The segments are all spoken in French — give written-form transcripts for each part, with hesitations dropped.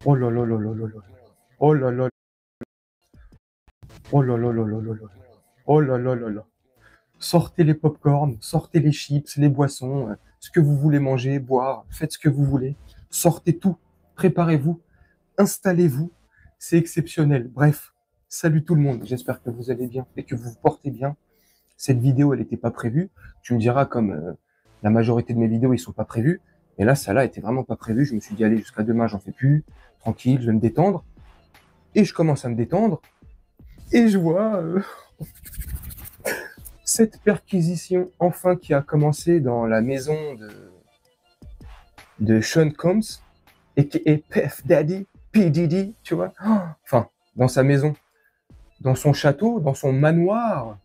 Oh là là là là là là. Oh là là. Oh là là là là là là. Oh là là là là. Sortez les pop-corn, sortez les chips, les boissons, ce que vous voulez manger, boire, faites ce que vous voulez. Sortez tout, préparez-vous, installez-vous. C'est exceptionnel. Bref, salut tout le monde. J'espère que vous allez bien et que vous vous portez bien. Cette vidéo, elle n'était pas prévue. Tu me diras, comme la majorité de mes vidéos, ils sont pas prévus. Mais là, ça là était vraiment pas prévu. Je me suis dit, allez, jusqu'à demain, j'en fais plus. Tranquille, je vais me détendre. Et je commence à me détendre. Et je vois cette perquisition, enfin, qui a commencé dans la maison de Sean Combs, et qui est Puff Daddy, P. Diddy, tu vois. Enfin, dans sa maison, dans son château, dans son manoir,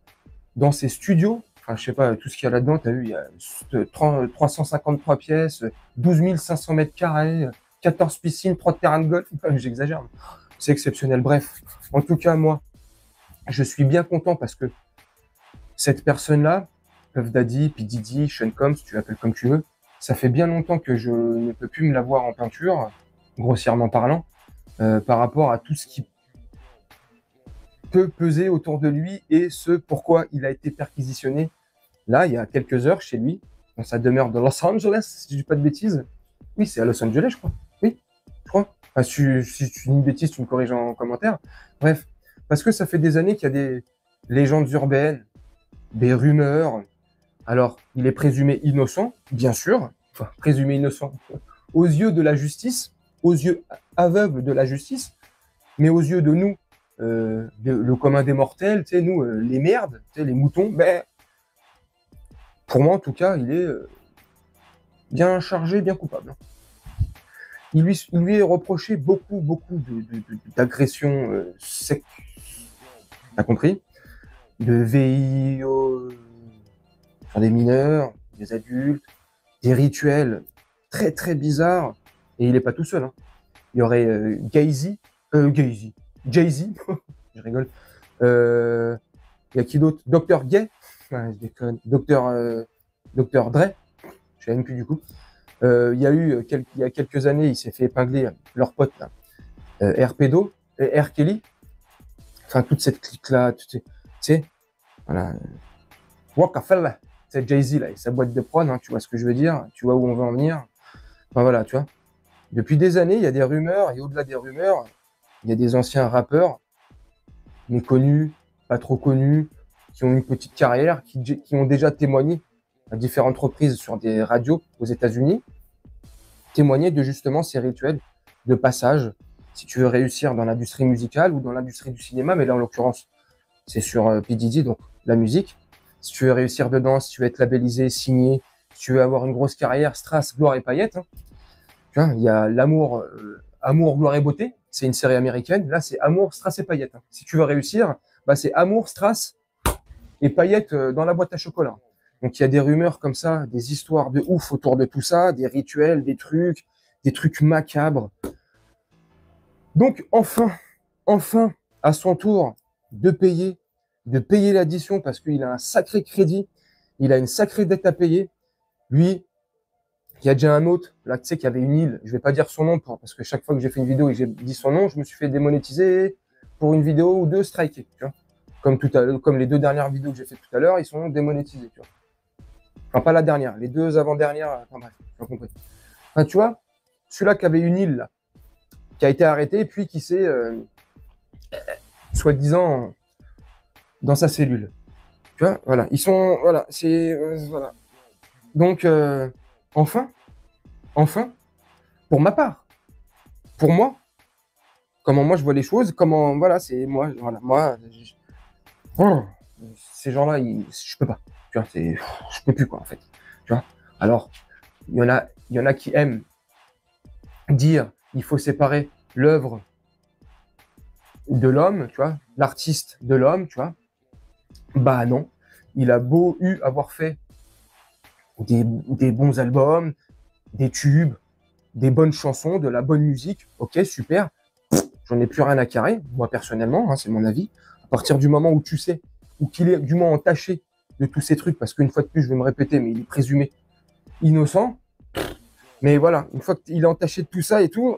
dans ses studios. Enfin, je sais pas, tout ce qu'il y a là-dedans, tu as vu, il y a 353 pièces, 12 500 mètres carrés, 14 piscines, 3 terrains de golf. Enfin, j'exagère. C'est exceptionnel. Bref, en tout cas, moi, je suis bien content parce que cette personne-là, Puff Daddy, P. Diddy, Sean Combs, tu l'appelles comme tu veux, ça fait bien longtemps que je ne peux plus me la voir en peinture, grossièrement parlant, par rapport à tout ce qui peut peser autour de lui et ce pourquoi il a été perquisitionné là, il y a quelques heures, chez lui, dans sa demeure de Los Angeles, si je dis pas de bêtises. Oui, c'est à Los Angeles, je crois. Oui, je crois. Enfin, si tu dis une bêtise, tu me corriges en commentaire. Bref, parce que ça fait des années qu'il y a des légendes urbaines, des rumeurs. Alors, il est présumé innocent, bien sûr, enfin, présumé innocent, aux yeux de la justice, aux yeux aveugles de la justice, mais aux yeux de nous, le commun des mortels, tu sais, nous, les merdes, tu sais, les moutons, ben, pour moi, en tout cas, il est bien chargé, bien coupable. Il lui est reproché beaucoup d'agressions sec, t'as compris, de VIO sur des mineurs, des adultes, des rituels très bizarres. Et il n'est pas tout seul. Hein. Il y aurait Jay-Z, je rigole. Il y a qui d'autre? Dr. Gay, ouais, je déconne. Dr. Dre, je ne sais plus du coup. Il y a eu il y a quelques années, il s'est fait épingler leur pote là, R. Pedo, R. Kelly, enfin toute cette clique là, tu sais, voilà. Rockefeller, c'est Jay-Z là, et sa boîte de prod, hein, tu vois ce que je veux dire, tu vois où on veut en venir. Enfin voilà, tu vois. Depuis des années, il y a des rumeurs, et au-delà des rumeurs, il y a des anciens rappeurs, méconnus, pas trop connus, qui ont une petite carrière, qui ont déjà témoigné à différentes reprises sur des radios aux États-Unis, témoigner de justement ces rituels de passage, si tu veux réussir dans l'industrie musicale ou dans l'industrie du cinéma, mais là en l'occurrence c'est sur P. Diddy, donc la musique. Si tu veux réussir dedans, si tu veux être labellisé, signé, si tu veux avoir une grosse carrière, strass, gloire et paillettes, hein, tu vois, il y a l'amour, amour, gloire et beauté, c'est une série américaine, là c'est amour, strass et paillettes. Hein. Si tu veux réussir, bah, c'est amour, strass et paillettes dans la boîte à chocolat. Donc il y a des rumeurs comme ça, des histoires de ouf autour de tout ça, des rituels, des trucs macabres. Donc enfin, à son tour de payer l'addition parce qu'il a un sacré crédit, il a une sacrée dette à payer. Lui, il y a déjà un autre, là tu sais qu'il y avait une île, je vais pas dire son nom parce que chaque fois que j'ai fait une vidéo et que j'ai dit son nom, je me suis fait démonétiser pour une vidéo ou deux striker, tu vois. Comme les 2 dernières vidéos que j'ai fait tout à l'heure, ils sont démonétisés, tu vois. Enfin, pas la dernière, les 2 avant-dernières, enfin bref, tu as compris. Enfin, tu vois, celui-là qui avait une île, là, qui a été arrêté, puis qui s'est, soi-disant, dans sa cellule. Tu vois, voilà, ils sont, voilà, c'est, voilà. Donc, enfin, pour ma part, pour moi, comment moi je vois les choses, comment, voilà, c'est moi, voilà, moi, ces gens-là, je peux pas, tu vois, je peux plus, quoi, en fait, tu vois. Alors, il y en a qui aiment dire, il faut séparer l'œuvre de l'homme, tu vois, l'artiste de l'homme, tu vois. Bah non, il a beau avoir fait des bons albums, des tubes, des bonnes chansons, de la bonne musique, ok, super, j'en ai plus rien à carrer, moi personnellement, hein, c'est mon avis. À partir du moment où tu sais, ou qu'il est du moins entaché de tous ces trucs, parce qu'une fois de plus, je vais me répéter, mais il est présumé innocent, mais voilà, une fois qu'il est entaché de tout ça et tout,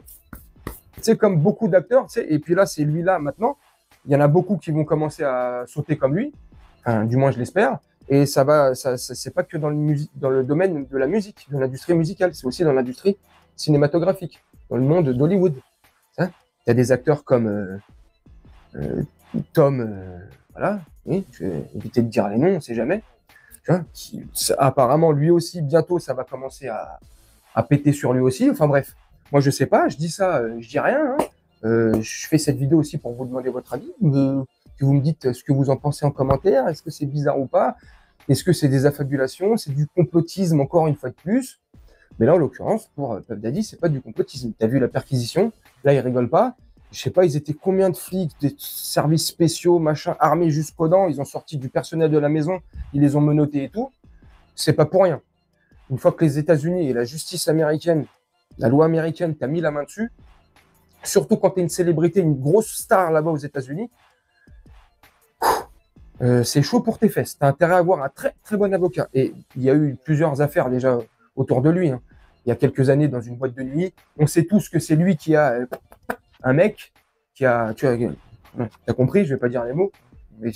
C'est comme beaucoup d'acteurs, tu sais, et puis là, c'est lui là maintenant. Il y en a beaucoup qui vont commencer à sauter comme lui, enfin, du moins je l'espère. Et c'est pas que dans le domaine de la musique, de l'industrie musicale, c'est aussi dans l'industrie cinématographique, dans le monde d'Hollywood. Il y a des acteurs comme euh, Tom, voilà, oui, je vais éviter de dire les noms, on sait jamais. Tu vois, apparemment, lui aussi, bientôt, ça va commencer à péter sur lui aussi. Enfin bref, moi je sais pas, je dis ça, je dis rien. Hein. Je fais cette vidéo aussi pour vous demander votre avis, que vous me dites ce que vous en pensez en commentaire. Est-ce que c'est bizarre ou pas? Est-ce que c'est des affabulations? C'est du complotisme encore une fois de plus? Mais là, en l'occurrence, pour Puff Daddy, c'est pas du complotisme. T'as vu la perquisition? Là, ils rigolent pas. Je sais pas, ils étaient combien de flics, des services spéciaux, machin, armés jusqu'aux dents. Ils ont sorti du personnel de la maison, ils les ont menottés et tout. C'est pas pour rien. Une fois que les États-Unis et la justice américaine, la loi américaine t'a mis la main dessus, surtout quand t'es une célébrité, une grosse star là-bas aux États-Unis, c'est chaud pour tes fesses. T'as intérêt à avoir un très très bon avocat. Et il y a eu plusieurs affaires déjà autour de lui. Hein. Il y a quelques années dans une boîte de nuit, on sait tous que c'est lui qui a un mec qui a, tu as compris, je vais pas dire les mots, mais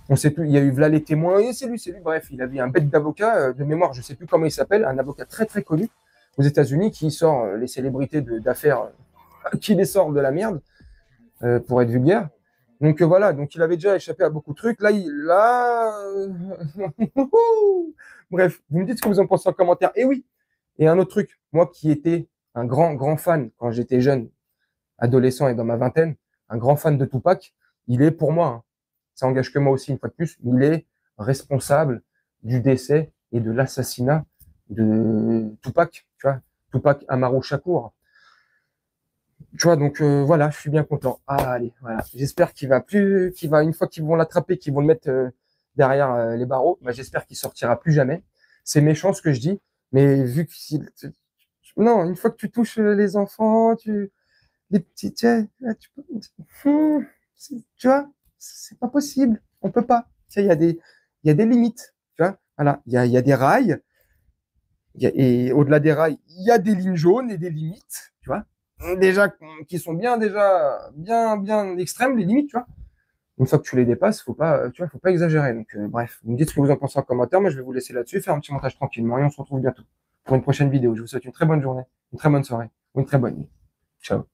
on sait tout. Il y a eu là les témoins et c'est lui. Bref, il avait un bête d'avocat de mémoire, je sais plus comment il s'appelle, un avocat très très connu aux États-Unis qui sort les célébrités d'affaires, qui les sort de la merde pour être vulgaire. Donc voilà, donc il avait déjà échappé à beaucoup de trucs. Bref, vous me dites ce que vous en pensez en commentaire. Et oui, et un autre truc, moi qui étais un grand fan quand j'étais jeune, adolescent et dans ma vingtaine, un grand fan de Tupac, il est pour moi, hein, ça engage que moi aussi une fois de plus, il est responsable du décès et de l'assassinat de Tupac, tu vois, Tupac Amaru Shakur. Tu vois, donc voilà, je suis bien content. Ah, allez, voilà. J'espère une fois qu'ils vont l'attraper, qu'ils vont le mettre derrière les barreaux, bah, j'espère qu'il sortira plus jamais. C'est méchant ce que je dis, mais vu que non, une fois que tu touches les enfants, les petits, tu vois, c'est pas possible. On peut pas. Tu sais, il y a des limites. Tu vois, voilà, il y a des rails. Et au-delà des rails, il y a des lignes jaunes et des limites. Tu vois, déjà qui sont bien extrêmes les limites. Tu vois. Une fois que tu les dépasses, faut pas exagérer. Donc bref, vous me dites ce que vous en pensez en commentaire. Moi, je vais vous laisser là-dessus, faire un petit montage tranquillement et on se retrouve bientôt pour une prochaine vidéo. Je vous souhaite une très bonne journée, une très bonne soirée ou une très bonne nuit. Ciao.